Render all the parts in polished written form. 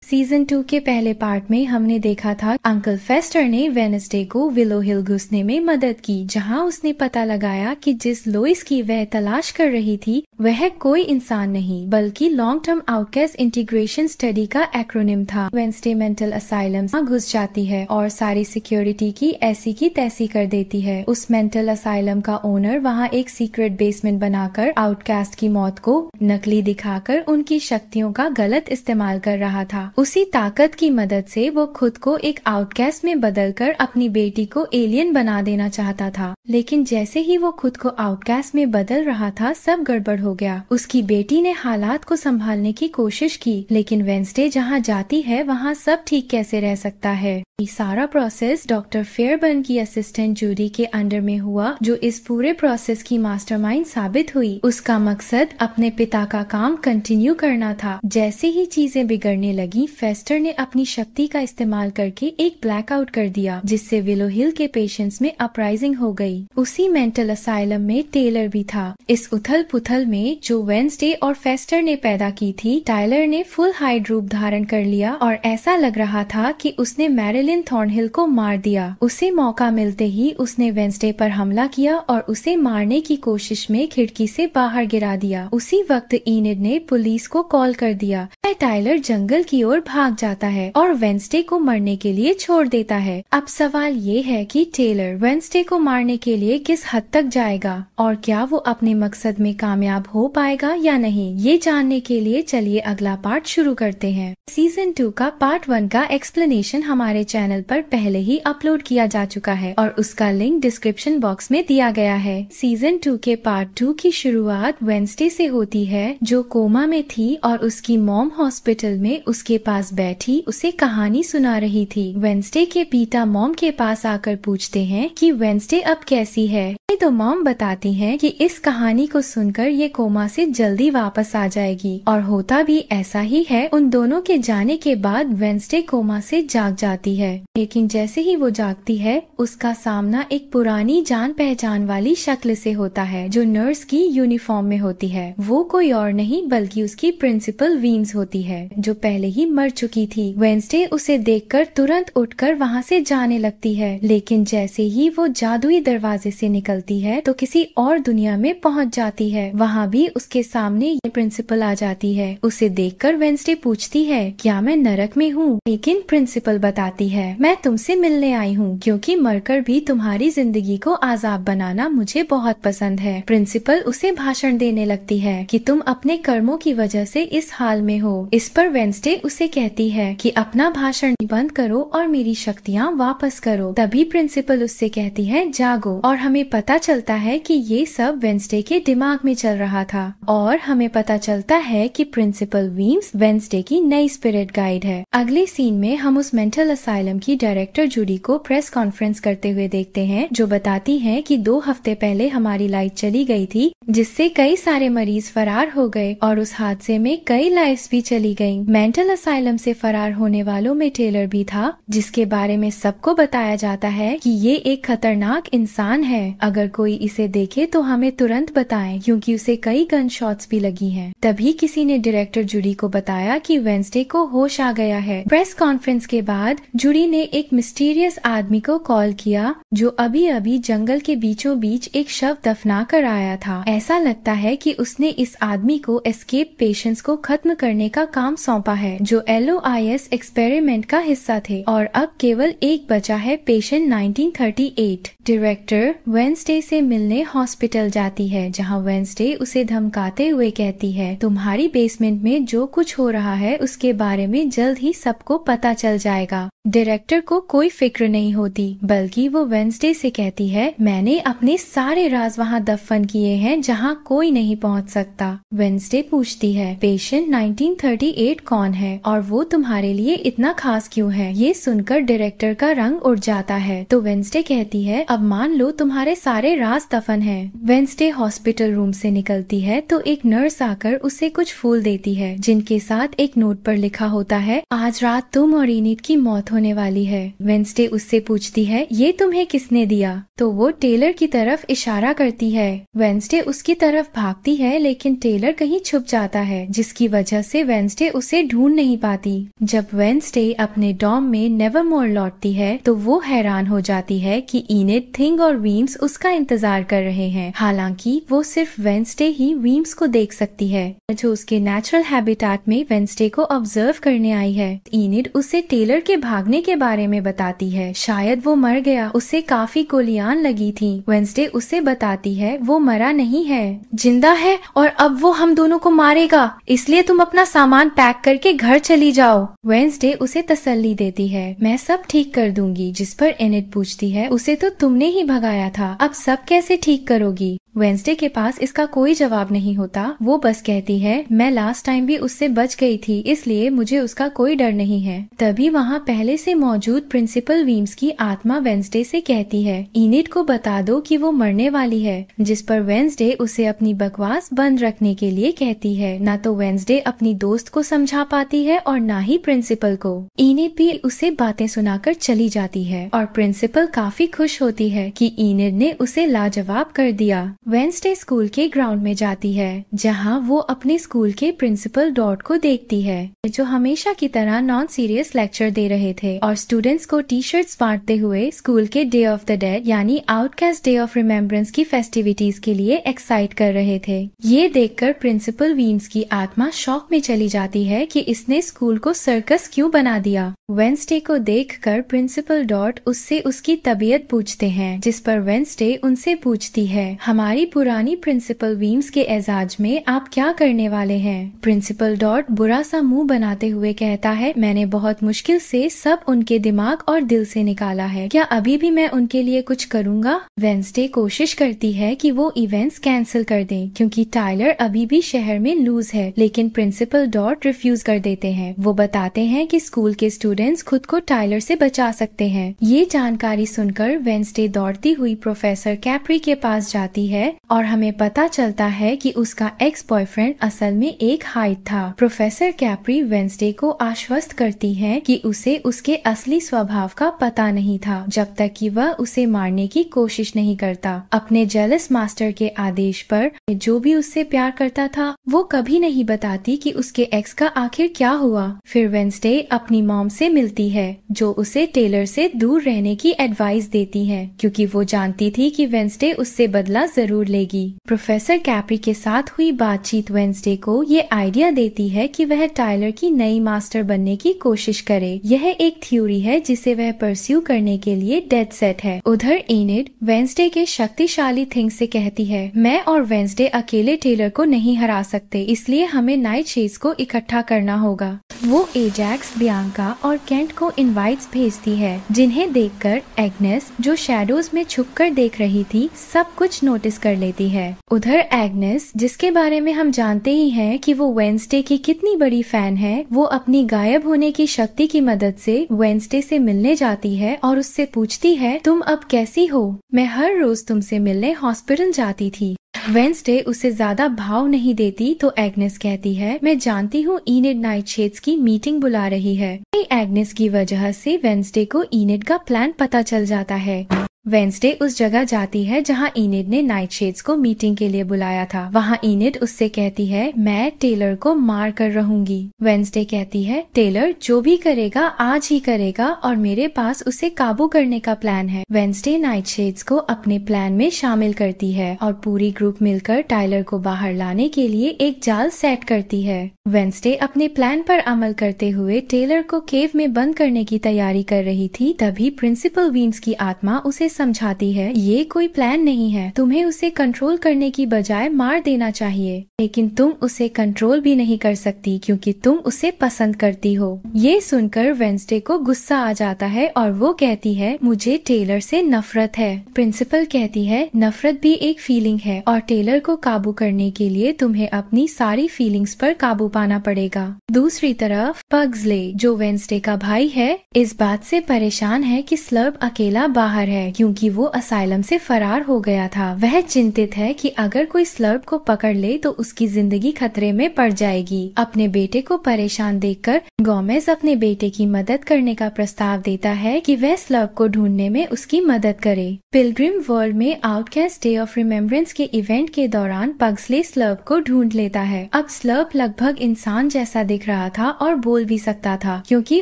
Season 2 के पहले part में हमने देखा था अंकल फेस्टर ने वेडनेसडे को विलो हिल घुसने में मदद की, जहां उसने पता लगाया कि जिस लोइस की वह तलाश कर रही थी वह कोई इंसान नहीं बल्कि long term outcast integration study का एक्रोनिम था। वेडनेसडे मेंटल असाइलम में घुस जाती है और सारी सिक्योरिटी की ऐसी की तैसी कर देती है। उस मेंटल असाइलम का ओनर वहां एक सीक्रेट बेसमेंट बनाकर आउटकास्ट की मौत को नकली दिखाकर उनकी शक्तियों का गलत इस्तेमाल कर रहा था। उसी ताकत की मदद से वो खुद को एक आउटकास्ट में बदलकर अपनी बेटी को एलियन बना देना चाहता था, लेकिन जैसे ही वो खुद को आउटकास्ट में बदल रहा था सब गड़बड़ हो गया। उसकी बेटी ने हालात को संभालने की कोशिश की, लेकिन वेडनेसडे जहाँ जाती है वहाँ सब ठीक कैसे रह सकता है। ये सारा प्रोसेस डॉक्टर फेयरबर्न की असिस्टेंट जूडी के अंडर में हुआ, जो इस पूरे प्रोसेस की मास्टरमाइंड साबित हुई। उसका मकसद अपने पिता का काम कंटिन्यू करना था। जैसे ही चीजें बिगड़ने लगी, फेस्टर ने अपनी शक्ति का इस्तेमाल करके एक ब्लैकआउट कर दिया, जिससे विलो हिल के पेशेंट्स में अपराइजिंग हो गई। उसी मेंटल असाइलम में टेलर भी था। इस उथल पुथल में जो वेडनेसडे और फेस्टर ने पैदा की थी, टायलर ने फुल हाइड रूप धारण कर लिया और ऐसा लग रहा था कि उसने मैरिलिन थॉर्नहिल को मार दिया। उसे मौका मिलते ही उसने वेडनेसडे पर हमला किया और उसे मारने की कोशिश में खिड़की से बाहर गिरा दिया। उसी वक्त इनिड ने पुलिस को कॉल कर दिया। टायलर जंगल की ओर भाग जाता है और वेडनेसडे को मरने के लिए छोड़ देता है। अब सवाल ये है कि टेलर वेडनेसडे को मारने के लिए किस हद तक जाएगा और क्या वो अपने मकसद में कामयाब हो पाएगा या नहीं, ये जानने के लिए चलिए अगला पार्ट शुरू करते हैं। सीजन 2 का पार्ट 1 का एक्सप्लेनेशन हमारे चैनल पर पहले ही अपलोड किया जा चुका है और उसका लिंक डिस्क्रिप्शन बॉक्स में दिया गया है। सीजन 2 के पार्ट 2 की शुरुआत वेडनेसडे से होती है, जो कोमा में थी और उसकी मॉम हॉस्पिटल में उसके पास बैठी उसे कहानी सुना रही थी। वेडनेसडे के पिता मॉम के पास आकर पूछते हैं कि वेडनेसडे अब कैसी है, तो मॉम बताती हैं कि इस कहानी को सुनकर ये कोमा से जल्दी वापस आ जाएगी, और होता भी ऐसा ही है। उन दोनों के जाने के बाद वेडनेसडे कोमा से जाग जाती है, लेकिन जैसे ही वो जागती है उसका सामना एक पुरानी जान पहचान वाली शक्ल से होता है, जो नर्स की यूनिफॉर्म में होती है। वो कोई और नहीं बल्कि उसकी प्रिंसिपल वीन्स होती है, जो पहले ही मर चुकी थी। वेडनेसडे उसे देखकर तुरंत उठकर वहाँ से जाने लगती है, लेकिन जैसे ही वो जादुई दरवाजे से निकलती है तो किसी और दुनिया में पहुँच जाती है। वहाँ भी उसके सामने ये प्रिंसिपल आ जाती है। उसे देखकर वेडनेसडे पूछती है, क्या मैं नरक में हूँ? लेकिन प्रिंसिपल बताती है, मैं तुमसे मिलने आई हूँ क्योंकि मरकर भी तुम्हारी जिंदगी को आजाद बनाना मुझे बहुत पसंद है। प्रिंसिपल उसे भाषण देने लगती है कि तुम अपने कर्मों की वजह से इस हाल में हो। इस पर वेडनेसडे उसे कहती है कि अपना भाषण बंद करो और मेरी शक्तियाँ वापस करो। तभी प्रिंसिपल उससे कहती है, जागो। और हमें पता चलता है कि ये सब वेडनेसडे के दिमाग में चल रहा था, और हमें पता चलता है कि प्रिंसिपल वीम्स वेडनेसडे की नई स्पिरिट गाइड है। अगले सीन में हम उस मेंटल असाइलम की डायरेक्टर जूडी को प्रेस कॉन्फ्रेंस करते हुए देखते हैं, जो बताती है कि 2 हफ्ते पहले हमारी लाइट चली गई थी, जिससे कई सारे मरीज फरार हो गए और उस हादसे में कई लाइफ्स भी चली गईं। मेंटल असाइलम से फरार होने वालों में टेलर भी था, जिसके बारे में सबको बताया जाता है कि ये एक खतरनाक इंसान है। अगर कोई इसे देखे तो हमें तुरंत बताएं, क्योंकि उसे कई गन शॉट्स भी लगी हैं। तभी किसी ने डायरेक्टर जूडी को बताया कि वेडनेसडे को होश आ गया है। प्रेस कॉन्फ्रेंस के बाद जूडी ने एक मिस्टीरियस आदमी को कॉल किया, जो अभी अभी जंगल के बीचों बीच एक शव दफना कर आया था। ऐसा लगता है कि उसने इस आदमी को एस्केप पेशेंट्स को खत्म करने का काम सौंपा है, जो LOIS एक्सपेरिमेंट का हिस्सा थे, और अब केवल एक बचा है, पेशेंट 1938। डायरेक्टर वेडनेसडे से मिलने हॉस्पिटल जाती है, जहां वेडनेसडे उसे धमकाते हुए कहती है, तुम्हारी बेसमेंट में जो कुछ हो रहा है उसके बारे में जल्द ही सबको पता चल जाएगा। डायरेक्टर को कोई फिक्र नहीं होती, बल्कि वो वेडनेसडे से कहती है, मैंने अपने सारे राज वहाँ दफन किए हैं जहाँ कोई नहीं पहुँच सकता। वेडनेसडे पूछती है, पेशेंट 1938 कौन है और वो तुम्हारे लिए इतना खास क्यों है? ये सुनकर डायरेक्टर का रंग उड़ जाता है, तो वेडनेसडे कहती है, अब मान लो तुम्हारे सारे राज दफन है। वेडनेसडे हॉस्पिटल रूम से निकलती है तो एक नर्स आकर उसे कुछ फूल देती है, जिनके साथ एक नोट पर लिखा होता है, आज रात तुम और इनिड की मौत होने वाली है। वेंसडे उससे पूछती है, ये तुम्हें किसने दिया? तो वो टेलर की तरफ इशारा करती है। वेंसडे उसकी तरफ भागती है, लेकिन टेलर कहीं छुप जाता है, जिसकी वजह से वेंसडे उसे ढूंढ नहीं पाती। जब वेंसडे अपने डॉर्म में नेवरमोर लौटती है तो वो हैरान हो जाती है कि इनिड, थिंग और वीम्स उसका इंतजार कर रहे हैं। हालांकि वो सिर्फ वेंसडे ही वीम्स को देख सकती है, जो उसके नेचुरल हैबिटेट में वेंसडे को ऑब्जर्व करने आई है। इनिड उसे टेलर के भागने के बारे में बताती है। शायद वो मर गया, उसे काफी गोलियां लगी थी। वेंसडे उसे बताती है वो मरा नहीं है, जिंदा है और अब वो हम दोनों को मारेगा, इसलिए तुम अपना सामान पैक करके घर चली जाओ। वेंसडे उसे तसल्ली देती है, मैं सब ठीक कर दूंगी। जिस पर इनिड पूछती है, उसे तो तुमने ही भगाया था, अब सब कैसे ठीक करोगी? वेंसडे के पास इसका कोई जवाब नहीं होता। वो बस कहती है, मैं लास्ट टाइम भी उससे बच गई थी, इसलिए मुझे उसका कोई डर नहीं है। तभी वहाँ पहले से मौजूद प्रिंसिपल वीम्स की आत्मा वेंसडे से कहती है, इनिड को बता दो कि वो मरने वाली है। जिस पर वेंसडे उसे अपनी बकवास बंद रखने के लिए कहती है। ना तो वेंसडे अपनी दोस्त को समझा पाती है और ना ही प्रिंसिपल को। इनिड भी उसे बातें सुनाकर चली जाती है और प्रिंसिपल काफी खुश होती है कि इनिड ने उसे लाजवाब कर दिया। वेंसडे स्कूल के ग्राउंड में जाती है, जहां वो अपने स्कूल के प्रिंसिपल डॉट को देखती है, जो हमेशा की तरह नॉन सीरियस लेक्चर दे रहे थे और स्टूडेंट्स को टी शर्ट्स बांटते हुए स्कूल के डे ऑफ द डेड यानी आउटकास्ट डे ऑफ रिमेम्बरेंस की फेस्टिविटीज के लिए एक्साइट कर रहे थे। ये देखकर प्रिंसिपल वीम्स की आत्मा शॉक में चली जाती है कि इसने स्कूल को सर्कस क्यों बना दिया। वेंसडे को देखकर प्रिंसिपल डॉट उससे उसकी तबीयत पूछते हैं, जिस पर वेंसडे उनसे पूछती है, हमारी पुरानी प्रिंसिपल वीम्स के एजाज में आप क्या करने वाले हैं? प्रिंसिपल डॉट बुरा सा मुंह बनाते हुए कहता है, मैंने बहुत मुश्किल से सब उनके दिमाग और दिल से निकाला है, क्या अभी भी मैं उनके लिए कुछ करूँगा? वेंसडे कोशिश करती है कि वो इवेंट्स कैंसिल कर दें, क्योंकि टाइलर अभी भी शहर में लूज है, लेकिन प्रिंसिपल डॉट रिफ्यूज कर देते हैं। वो बताते हैं कि स्कूल के स्टूडेंट्स खुद को टाइलर से बचा सकते हैं। ये जानकारी सुनकर वेंसडे दौड़ती हुई प्रोफेसर कैप्री के पास जाती है और हमें पता चलता है कि उसका एक्स बॉयफ्रेंड असल में एक हाइड था। प्रोफेसर कैप्री वेंसडे को आश्वस्त करती है कि उसे उसके असली स्वभाव का पता नहीं था, जब तक कि वह उसे मारने की कोशिश नहीं करता। अपने जेलस मास्टर के आदेश पर जो भी उससे प्यार करता था, वो कभी नहीं बताती कि उसके एक्स का आखिर क्या हुआ। फिर वेंसडे अपनी मॉम से मिलती है, जो उसे टेलर से दूर रहने की एडवाइस देती है, क्योंकि वो जानती थी कि वेंसडे उससे बदला जरूर लेगी। प्रोफेसर कैप्री के साथ हुई बातचीत वेंसडे को ये आइडिया देती है कि वह टाइलर की नई मास्टर बनने की कोशिश करे। यह एक थ्योरी है जिसे वह परस्यू करने के लिए डेड सेट है। उधर इनिड वेंसडे के शक्तिशाली थिंग से कहती है, मैं और वेंसडे अकेले टेलर को नहीं हरा सकते, इसलिए हमें नाइट शेड्स को इकट्ठा करना होगा। वो एजैक्स, बियांका और केंट को इनवाइट्स भेजती है, जिन्हें देखकर एग्नेस, जो शैडोज में छुपकर देख रही थी, सब कुछ नोटिस कर लेती है। उधर एग्नेस, जिसके बारे में हम जानते ही हैं कि वो वेंसडे की कितनी बड़ी फैन है, वो अपनी गायब होने की शक्ति की मदद से वेंसडे से मिलने जाती है और उससे पूछती है, तुम अब कैसी हो? मैं हर रोज तुमसे मिलने हॉस्पिटल जाती थी। वेंसडे उसे ज्यादा भाव नहीं देती तो एग्नेस कहती है, मैं जानती हूँ इनिड नाइट शेड्स की मीटिंग बुला रही है। एग्नेस की वजह से वेंसडे को इनिड का प्लान पता चल जाता है। वेंसडे उस जगह जाती है जहां इनिड ने नाइट शेड्स को मीटिंग के लिए बुलाया था। वहां इनिड उससे कहती है, मैं टेलर को मार कर रहूंगी। वेंसडे कहती है, टेलर जो भी करेगा आज ही करेगा और मेरे पास उसे काबू करने का प्लान है। वेंसडे नाइट शेड्स को अपने प्लान में शामिल करती है और पूरी ग्रुप मिलकर टाइलर को बाहर लाने के लिए एक जाल सेट करती है। वेंसडे अपने प्लान पर अमल करते हुए टेलर को केव में बंद करने की तैयारी कर रही थी। तभी प्रिंसिपल वीम्स की आत्मा उसे समझाती है, ये कोई प्लान नहीं है, तुम्हें उसे कंट्रोल करने की बजाय मार देना चाहिए। लेकिन तुम उसे कंट्रोल भी नहीं कर सकती क्योंकि तुम उसे पसंद करती हो। ये सुनकर वेंसडे को गुस्सा आ जाता है और वो कहती है, मुझे टेलर से नफरत है। प्रिंसिपल कहती है, नफरत भी एक फीलिंग है और टेलर को काबू करने के लिए तुम्हें अपनी सारी फीलिंग्स पर काबू पाना पड़ेगा। दूसरी तरफ पग्सले, जो वेंसडे का भाई है, इस बात से परेशान है कि स्लर्प अकेला बाहर है क्योंकि वो असाइलम से फरार हो गया था। वह चिंतित है कि अगर कोई स्लर्प को पकड़ ले तो उसकी जिंदगी खतरे में पड़ जाएगी। अपने बेटे को परेशान देखकर गोमेज अपने बेटे की मदद करने का प्रस्ताव देता है कि वह स्लर्प को ढूंढने में उसकी मदद करे। पिलग्रिम वर्ल्ड में आउटकास्ट डे ऑफ रिमेम्बरेंस के इवेंट के दौरान पग्सले स्लर्प को ढूंढ लेता है। अब स्लर्प लगभग इंसान जैसा दिख रहा था और बोल भी सकता था, क्योंकि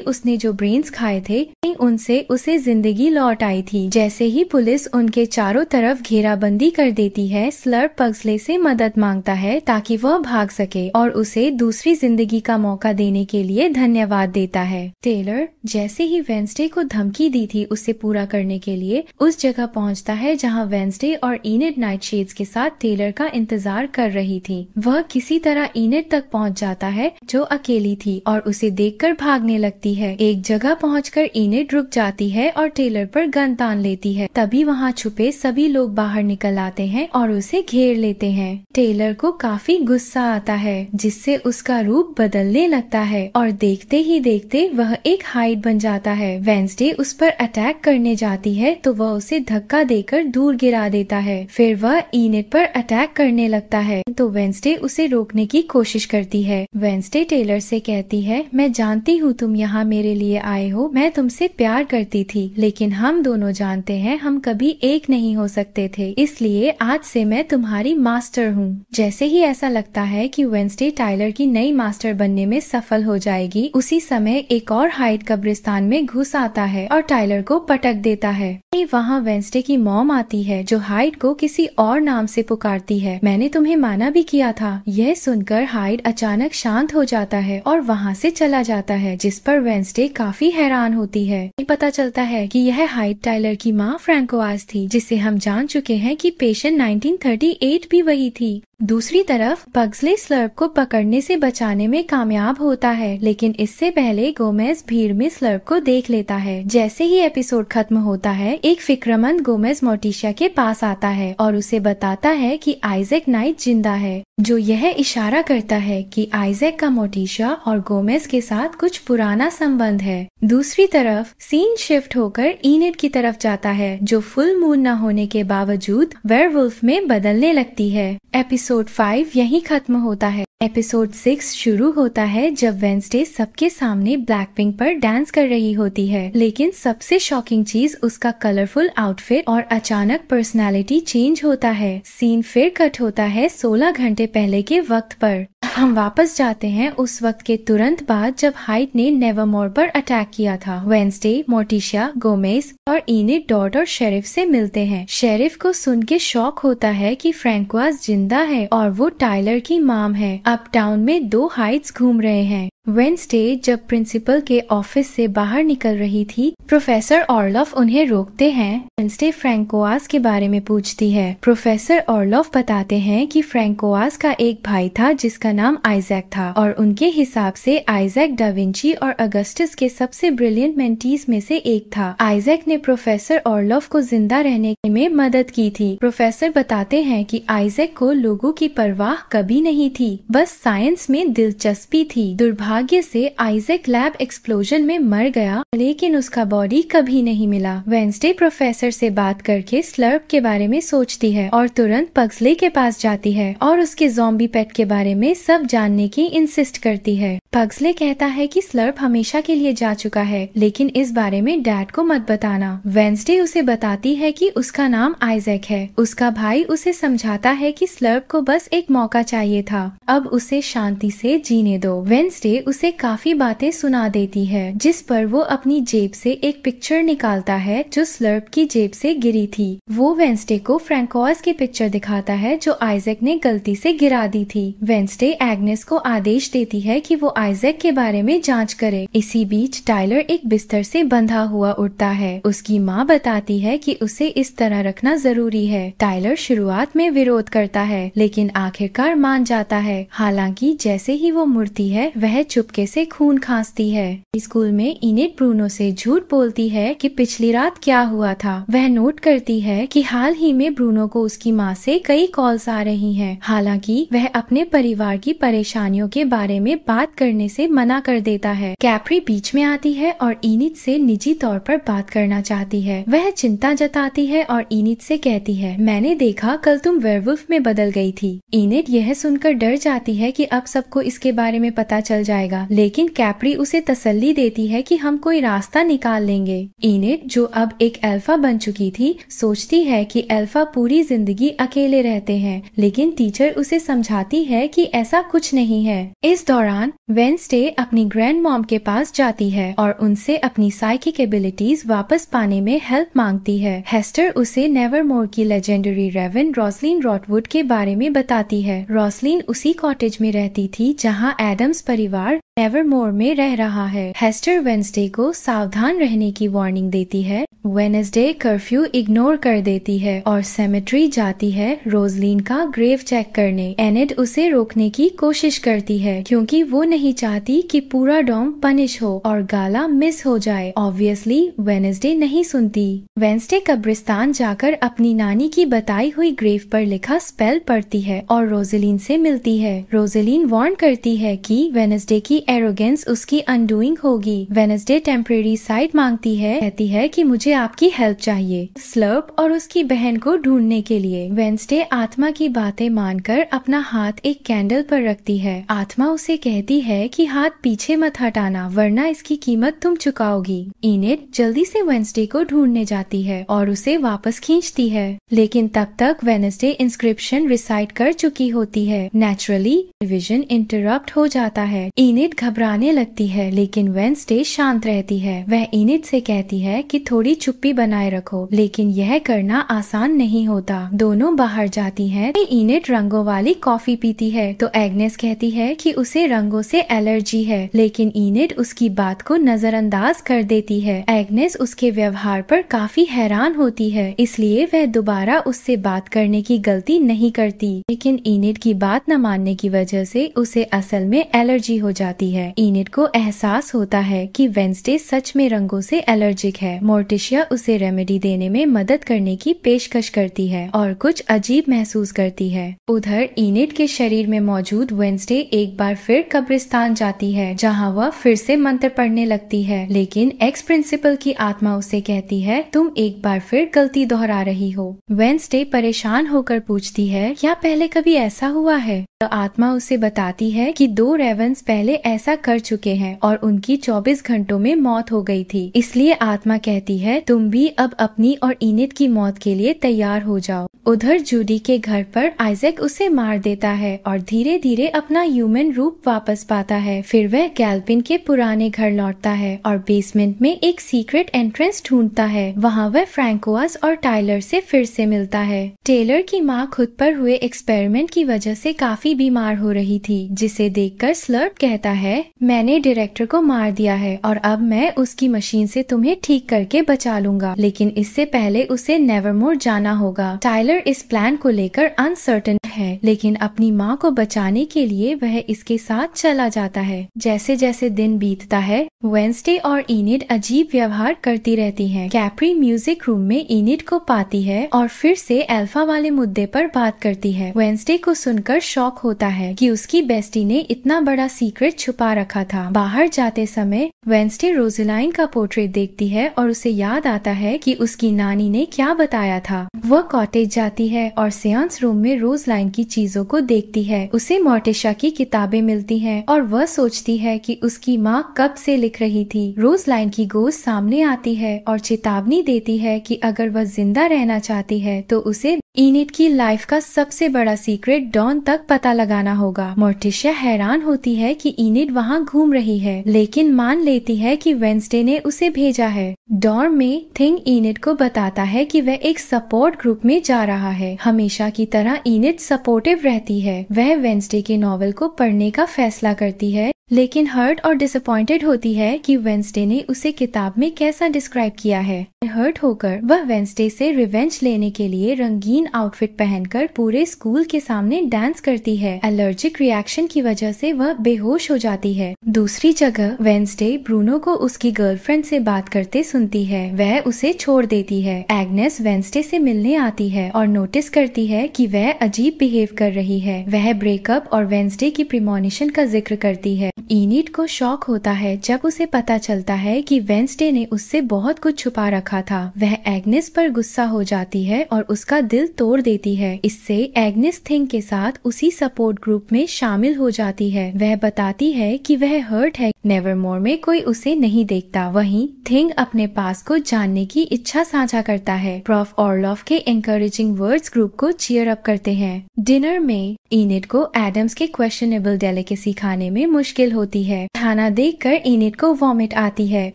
उसने जो ब्रेन्स खाए थे उनसे उसे जिंदगी लौट आई थी। जैसे ही पुलिस उनके चारों तरफ घेराबंदी कर देती है, स्लर्प पग्सले से मदद मांगता है ताकि वह भाग सके और उसे दूसरी जिंदगी का मौका देने के लिए धन्यवाद देता है। टेलर जैसे ही वेंसडे को धमकी दी थी उसे पूरा करने के लिए उस जगह पहुंचता है जहां वेंसडे और इनिड नाइटशेड्स के साथ टेलर का इंतजार कर रही थी। वह किसी तरह इनिड तक पहुंच जाता है जो अकेली थी और उसे देखकर भागने लगती है। एक जगह पहुंचकर इनिड रुक जाती है और टेलर पर गन तान लेती है। तभी वहां छुपे सभी लोग बाहर निकल आते हैं और उसे घेर लेते हैं। टेलर को काफी गुस्सा आता है जिससे उसका रूप बदलने लगता है और देखते ही देखते वह एक हाइड बन जाता है। वेंसडे उस पर अटैक करने जाती है तो वह उसे धक्का देकर दूर गिरा देता है। फिर वह इनिड पर अटैक करने लगता है तो वेंसडे उसे रोकने की कोशिश करती है। वेंसडे टेलर से कहती है, मैं जानती हूँ तुम यहाँ मेरे लिए आए हो, मैं तुमसे प्यार करती थी, लेकिन हम दोनों जानते हैं हम कभी एक नहीं हो सकते थे, इसलिए आज से मैं तुम्हारी मास्टर हूँ। जैसे ही ऐसा लगता है कि वेंसडे टाइलर की नई मास्टर बनने में सफल हो जाएगी, उसी समय एक और हाइड कब्रिस्तान में घुस आता है और टाइलर को पटक देता है। वहाँ वेंसडे की मॉम आती है जो हाइड को किसी और नाम से पुकारती है। मैंने तुम्हें माना भी किया था। यह सुनकर हाइड अचानक शांत हो जाता है और वहाँ से चला जाता है, जिस पर वेंसडे काफी हैरान होती है। पता चलता है कि यह हाइड टाइलर की माँ फ्रैंकोइस थी, जिसे हम जान चुके हैं कि पेशेंट 1938 भी वही थी। दूसरी तरफ पग्सले स्लर्प को पकड़ने से बचाने में कामयाब होता है, लेकिन इससे पहले गोमेज भीड़ में स्लर्प को देख लेता है। जैसे ही एपिसोड खत्म होता है, एक फिक्रमंद गोमेज मोर्टिशिया के पास आता है और उसे बताता है कि आइजैक नाइट जिंदा है, जो यह इशारा करता है कि आइजैक का मोर्टिशिया और गोमेज के साथ कुछ पुराना संबंध है। दूसरी तरफ सीन शिफ्ट होकर इनिड की तरफ जाता है, जो फुल मून न होने के बावजूद वेयरवुल्फ में बदलने लगती है। एपिसोड 5 यहीं खत्म होता है। एपिसोड 6 शुरू होता है जब वेंसडे सबके सामने ब्लैकपिंक पर डांस कर रही होती है, लेकिन सबसे शॉकिंग चीज उसका कलरफुल आउटफिट और अचानक पर्सनालिटी चेंज होता है। सीन फिर कट होता है 16 घंटे पहले के वक्त पर। हम वापस जाते हैं उस वक्त के तुरंत बाद जब हाइड ने नेवरमोर पर अटैक किया था। वेंसडे, मोर्टिशिया, गोमेज और इनिड डॉट और शेरिफ से मिलते हैं। शेरिफ को सुन के शॉक होता है कि फ्रैंकोइस जिंदा है और वो टाइलर की मॉम है। अब टाउन में 2 हाइड्स घूम रहे हैं। वेंसडे जब प्रिंसिपल के ऑफिस से बाहर निकल रही थी, प्रोफेसर ऑर्लॉफ उन्हें रोकते हैं। वेंसडे फ्रैंकोइस के बारे में पूछती है। प्रोफेसर ऑर्लॉफ बताते हैं कि फ्रैंकोइस का एक भाई था जिसका नाम आइजैक था और उनके हिसाब से आइजैक डा विंची और अगस्टस के सबसे ब्रिलियंट मेंटीज में से एक था। आइजैक ने प्रोफेसर ऑर्लॉफ को जिंदा रहने में मदद की थी। प्रोफेसर बताते हैं कि आइजैक को लोगों की परवाह कभी नहीं थी, बस साइंस में दिलचस्पी थी। दुर्भाग्य से आइजैक लैब एक्सप्लोजन में मर गया, लेकिन उसका बॉडी कभी नहीं मिला। वेंसडे प्रोफेसर से बात करके स्लर्प के बारे में सोचती है और तुरंत पग्सले के पास जाती है और उसके ज़ॉम्बी पेट के बारे में सब जानने की इंसिस्ट करती है। पग्सले कहता है कि स्लर्प हमेशा के लिए जा चुका है, लेकिन इस बारे में डैड को मत बताना। वेंसडे उसे बताती है कि उसका नाम आइजैक है। उसका भाई उसे समझाता है कि स्लर्प को बस एक मौका चाहिए था, अब उसे शांति से जीने दो। वेंसडे उसे काफी बातें सुना देती है, जिस पर वो अपनी जेब से एक पिक्चर निकालता है जो स्लर्प की जेब से गिरी थी। वो वेंसडे को फ्रैंकोइस की पिक्चर दिखाता है जो आइजैक ने गलती से गिरा दी थी। वेंसडे एग्नेस को आदेश देती है कि वो आइजैक के बारे में जांच करे। इसी बीच टाइलर एक बिस्तर से बंधा हुआ उठता है। उसकी माँ बताती है कि उसे इस तरह रखना जरूरी है। टाइलर शुरुआत में विरोध करता है, लेकिन आखिरकार मान जाता है। हालांकि जैसे ही वो मुड़ती है, वह चुपके से खून खांसती है। स्कूल में इनिड ब्रूनो से झूठ बोलती है कि पिछली रात क्या हुआ था। वह नोट करती है कि हाल ही में ब्रूनो को उसकी माँ से कई कॉल्स आ रही हैं। हालांकि वह अपने परिवार की परेशानियों के बारे में बात करने करने से मना कर देता है। कैप्री बीच में आती है और इनिड से निजी तौर पर बात करना चाहती है। वह चिंता जताती है और इनिड से कहती है, मैंने देखा कल तुम वेयरवुल्फ में बदल गई थी। इनिड यह सुनकर डर जाती है कि अब सबको इसके बारे में पता चल जाएगा, लेकिन कैप्री उसे तसल्ली देती है कि हम कोई रास्ता निकाल लेंगे। इनिड, जो अब एक अल्फा बन चुकी थी, सोचती है कि अल्फा पूरी जिंदगी अकेले रहते हैं, लेकिन टीचर उसे समझाती है कि ऐसा कुछ नहीं है। इस दौरान वेडनेसडे अपनी ग्रैंड मॉम के पास जाती है और उनसे अपनी साइकिक एबिलिटीज वापस पाने में हेल्प मांगती है। हेस्टर उसे नेवरमोर की लेजेंडरी रेवन रोसलिन रॉटवुड के बारे में बताती है। रोसलिन उसी कॉटेज में रहती थी जहां एडम्स परिवार नेवरमोर में रह रहा है। हेस्टर वेडनेसडे को सावधान रहने की वार्निंग देती है। वेडनेसडे कर्फ्यू इग्नोर कर देती है और सेमेट्री जाती है रोसलिन का ग्रेव चेक करने। एनिड उसे रोकने की कोशिश करती है क्योंकि वो नहीं चाहती कि पूरा डॉम पनिश हो और गाला मिस हो जाए। ऑब्वियसली वेडनेसडे नहीं सुनती। वेडनेसडे कब्रिस्तान जाकर अपनी नानी की बताई हुई ग्रेव पर लिखा स्पेल पढ़ती है और रोसलिन से मिलती है। रोसलिन वार्न करती है कि वेडनेसडे की एरोगेंस उसकी अनडूइंग होगी। वेडनेसडे टेम्परेरी साइड मांगती है, कहती है कि मुझे आपकी हेल्प चाहिए स्लर्प और उसकी बहन को ढूंढने के लिए। वेडनेसडे आत्मा की बातें मानकर अपना हाथ एक कैंडल पर रखती है। आत्मा उसे कहती है कि हाथ पीछे मत हटाना वरना इसकी कीमत तुम चुकाओगी। इनिड जल्दी से वेडनेसडे को ढूंढने जाती है और उसे वापस खींचती है, लेकिन तब तक वेडनेसडे इंस्क्रिप्शन रिसाइट कर चुकी होती है। नेचुरली विजन इंटरप्ट हो जाता है। इनिड घबराने लगती है, लेकिन वेडनेसडे शांत रहती है। वह इनिड से कहती है कि थोड़ी चुप्पी बनाए रखो, लेकिन यह करना आसान नहीं होता। दोनों बाहर जाती हैं। इनिड रंगों वाली कॉफी पीती है तो एग्नेस कहती है कि उसे रंगों से एलर्जी है, लेकिन इनिड उसकी बात को नजरअंदाज कर देती है। एग्नेस उसके व्यवहार पर काफी हैरान होती है, इसलिए वह दोबारा उससे बात करने की गलती नहीं करती, लेकिन इनिड की बात न मानने की वजह से उसे असल में एलर्जी हो जाती है। इनिड को एहसास होता है कि वेडनेसडे सच में रंगों से एलर्जिक है। मोर्टिशिया उसे रेमेडी देने में मदद करने की पेशकश करती है और कुछ अजीब महसूस करती है। उधर इनिड के शरीर में मौजूद वेडनेसडे एक बार फिर कब्रिस्तान जाती है, जहां वह फिर से मंत्र पढ़ने लगती है, लेकिन एक्स प्रिंसिपल की आत्मा उसे कहती है, तुम एक बार फिर गलती दोहरा रही हो। वेडनेसडे परेशान होकर पूछती है, क्या पहले कभी ऐसा हुआ है? तो आत्मा उसे बताती है कि 2 रेवंस पहले ऐसा कर चुके हैं और उनकी 24 घंटों में मौत हो गई थी। इसलिए आत्मा कहती है, तुम भी अब अपनी और इनिड की मौत के लिए तैयार हो जाओ। उधर जूडी के घर पर आइजैक उसे मार देता है और धीरे धीरे अपना ह्यूमन रूप वापस पाता है। फिर वह गैल्पिन के पुराने घर लौटता है और बेसमेंट में एक सीक्रेट एंट्रेंस ढूंढता है। वहाँ वह फ्रैंकोइस और टाइलर से फिर से मिलता है। टेलर की माँ खुद पर हुए एक्सपेरिमेंट की वजह से काफी बीमार हो रही थी, जिसे देखकर स्लर्प कहता है, मैंने डायरेक्टर को मार दिया है और अब मैं उसकी मशीन से तुम्हें ठीक करके बचा लूंगा, लेकिन इससे पहले उसे नेवरमोर जाना होगा। टाइलर इस प्लान को लेकर अनसर्टेन है, लेकिन अपनी माँ को बचाने के लिए वह इसके साथ चला जाता है। जैसे जैसे दिन बीतता है, वेडनेसडे और इनिड अजीब व्यवहार करती रहती हैं। कैप्री म्यूजिक रूम में इनिड को पाती है और फिर से अल्फा वाले मुद्दे पर बात करती है। वेडनेसडे को सुनकर शॉक होता है कि उसकी बेस्टी ने इतना बड़ा सीक्रेट छुपा रखा था। बाहर जाते समय वेडनेसडे रोज़ेलाइन का पोर्ट्रेट देखती है और उसे याद आता है कि उसकी नानी ने क्या बताया था। वह कॉटेज जाती है और सेंस रूम में रोज़लाइन की चीजों को देखती है। उसे मोर्टिशा की किताबें मिलती हैं और वह सोचती है कि उसकी माँ कब से लिख रही थी। रोज़लाइन की गोश्त सामने आती है और चेतावनी देती है कि अगर वह जिंदा रहना चाहती है तो उसे इनिड की लाइफ का सबसे बड़ा सीक्रेट डॉन तक पता लगाना होगा। मोर्टिशा हैरान होती है कि इनिड वहाँ घूम रही है, लेकिन मान लेती है कि वेडनेसडे ने उसे भेजा है। डॉर्म में थिंग इनिड को बताता है कि वह एक सपोर्ट ग्रुप में जा रहा है। हमेशा की तरह इनिड सपोर्टिव रहती है। वह वेडनेसडे के नॉवेल को पढ़ने का फैसला करती है, लेकिन हर्ट और डिसअपॉइंटेड होती है कि वेडनेसडे ने उसे किताब में कैसा डिस्क्राइब किया है। हर्ट होकर वह वेडनेसडे से रिवेंज लेने के लिए रंगीन आउटफिट पहनकर पूरे स्कूल के सामने डांस करती है। एलर्जिक रिएक्शन की वजह से वह बेहोश हो जाती है। दूसरी जगह वेडनेसडे ब्रूनो को उसकी गर्लफ्रेंड से बात करते सुनती है। वह उसे छोड़ देती है। एग्नेस वेडनेसडे से मिलने आती है और नोटिस करती है कि वह अजीब बिहेव कर रही है। वह ब्रेकअप और वेडनेसडे की प्रीमोनिशन का जिक्र करती है। इनिड को शॉक होता है जब उसे पता चलता है कि वेंसडे ने उससे बहुत कुछ छुपा रखा था। वह एग्नेस पर गुस्सा हो जाती है और उसका दिल तोड़ देती है। इससे एग्नेस थिंग के साथ उसी सपोर्ट ग्रुप में शामिल हो जाती है। वह बताती है कि वह हर्ट है, नेवरमोर में कोई उसे नहीं देखता। वहीं थिंग अपने पास को जानने की इच्छा साझा करता है। प्रोफ ऑर्लॉफ के एनकरेजिंग वर्ड्स ग्रुप को चीयर अप करते हैं। डिनर में इनिड को एडम्स के क्वेश्चनेबल डेलिकेसी खाने में मुश्किल होती है। खाना देखकर इनिड को वॉमिट आती है।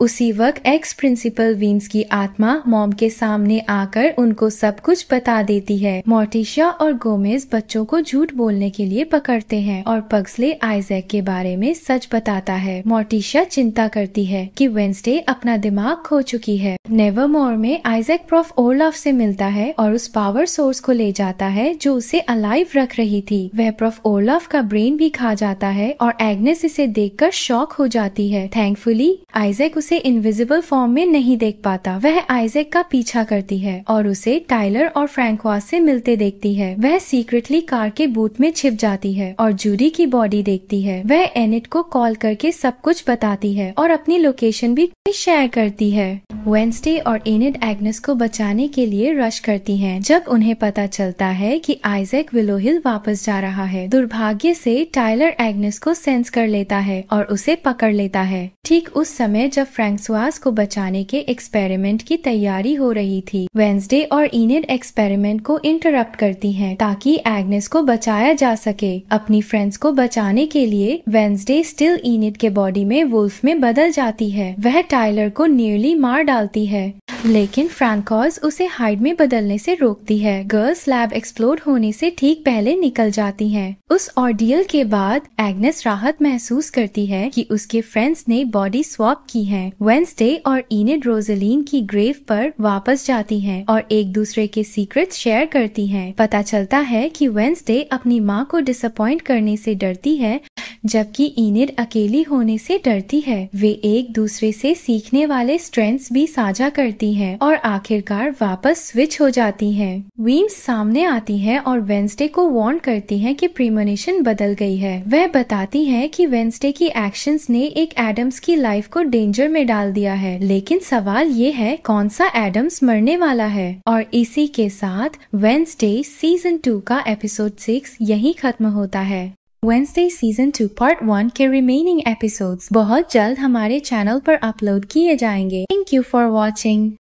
उसी वक्त एक्स प्रिंसिपल वीन्स की आत्मा मॉम के सामने आकर उनको सब कुछ बता देती है। मोर्टिशिया और गोमेज बच्चों को झूठ बोलने के लिए पकड़ते हैं और पग्सले आइजैक के बारे में सच बताता है। मोर्टिशिया चिंता करती है कि वेंसडे अपना दिमाग खो चुकी है। नेवरमोर में आइजैक प्रोफ ओरलॉफ से मिलता है और उस पावर सोर्स को ले जाता है जो उसे अलाइव रख रही थी। वह प्रोफ ओरलॉफ का ब्रेन भी खा जाता है और एग्नेस इसे देखकर शॉक हो जाती है। थैंकफुली आइजैक उसे इनविजिबल फॉर्म में नहीं देख पाता। वह आइजैक का पीछा करती है और उसे टाइलर और फ्रैंकवास से मिलते देखती है। वह सीक्रेटली कार के बूट में छिप जाती है और जूडी की बॉडी देखती है। वह एनिड को कॉल करके सब कुछ बताती है और अपनी लोकेशन भी शेयर करती है। वेंसडे और एनिड एग्नेस को बचाने के लिए रश करती हैं। जब उन्हें पता चलता है कि आइजैक विलो हिल वापस जा रहा है, दुर्भाग्य से टाइलर एग्नेस को सेंस कर लेता है और उसे पकड़ लेता है। ठीक उस समय जब फ्रैंकवास को बचाने के एक्सपेरिमेंट की तैयारी हो रही थी, वेंसडे और एनिड एक्सपेरिमेंट को इंटरप्ट करती हैं ताकि एग्नेस को बचाया जा सके। अपनी फ्रेंड्स को बचाने के लिए वेंसडे स्टिल एनिड के बॉडी में वुल्फ में बदल जाती है। वह टाइलर को नियरली मार डालती है, लेकिन फ्रैंकॉस उसे हाइड में बदलने से रोकती है। गर्ल्स लैब एक्सप्लोड होने से ठीक पहले निकल जाती हैं। उस ऑर्डियल के बाद एग्नेस राहत महसूस करती है कि उसके फ्रेंड्स ने बॉडी स्वैप की है। वेंसडे और एनिड रोजलीन की ग्रेव पर वापस जाती हैं और एक दूसरे के सीक्रेट्स शेयर करती हैं। पता चलता है कि वेंसडे अपनी माँ को डिसअपॉइंट करने से डरती है, जबकि एनिड अकेली होने से डरती है। वे एक दूसरे से सीखने वाले स्ट्रेंथ्स भी साझा करती हैं और आखिरकार वापस स्विच हो जाती हैं। वीन्स सामने आती है और वेंसडे को वार्न करती है कि प्रीमोनिशन बदल गई है। वह बताती है कि वेंसडे की एक्शंस ने एक एडम्स की लाइफ को डेंजर में डाल दिया है, लेकिन सवाल ये है कौन सा एडम्स मरने वाला है। और इसी के साथ वेंसडे सीजन 2 का एपिसोड 6 यही खत्म होता है। वेंसडे सीजन 2 पार्ट 1 के रिमेनिंग एपिसोड्स बहुत जल्द हमारे चैनल पर अपलोड किए जाएंगे। Thank you for watching.